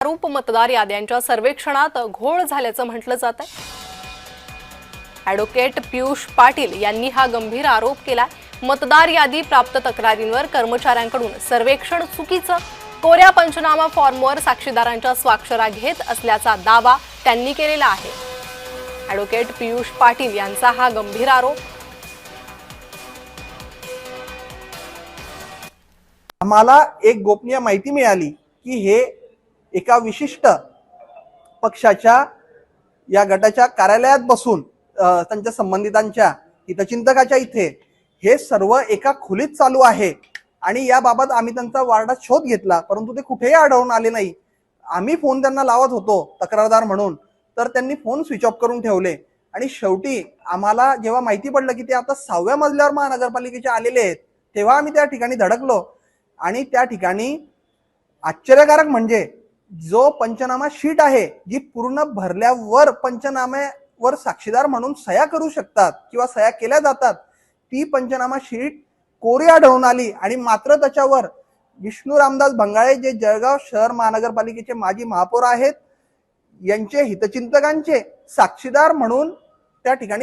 आरोप मतदार याद्यांच्या सर्वेक्षणात घोळ झाल्याचं म्हटलं जात आहे। ॲडव्होकेट पियुष पाटील यांनी हा गंभीर आरोप केला। मतदार यादी प्राप्त तक्रारींवर कर्मचाऱ्यांकडून सर्वेक्षण चुकीचं, कोऱ्या पंचनामा फॉर्मवर साक्षीदारांच्या स्वाक्षऱ्या घेत असल्याचा दावा त्यांनी केलेला आहे। ॲडव्होकेट पियुष पाटील यांचा हा गंभीर आरोप। आम्हाला एक गोपनीय माहिती मिळाली की हे एका विशिष्ट पक्षाच्या या गटाच्या कार्यालयात बसून त्यांच्या संबंधितांच्या हितचिंतकाच्या इथे हे सर्व एका खोलीत चालू आहे आणि याबाबत आम्ही त्यांचा वार्डात शोध घेतला, परंतु ते कुठेही आढळून आले नाही। आम्ही फोन त्यांना लावत होतो तक्रारदार म्हणून, तर त्यांनी फोन स्विच ऑफ करून ठेवले आणि शेवटी आम्हाला जेव्हा माहिती पडलं की ते आता 6व्या मजल्यावर महानगरपालिकेचे आलेले आहेत, तेव्हा आम्ही त्या ठिकाणी धडकलो आणि त्या ठिकाणी आश्चर्यकारक म्हणजे जो पंचनामा शीट आहे जी पूर्ण भरल्यावर पंचनाम्यावर साक्षीदार म्हणून सह्या करू शकतात किंवा सह्या केल्या जातात, ती पंचनामा शीट कोरी आढळून आली आणि मात्र त्याच्यावर विष्णू रामदास भंगाळे जे जळगाव शहर महानगरपालिकेचे माजी महापौर आहेत यांचे हितचिंतकांचे साक्षीदार म्हणून त्या ठिकाणी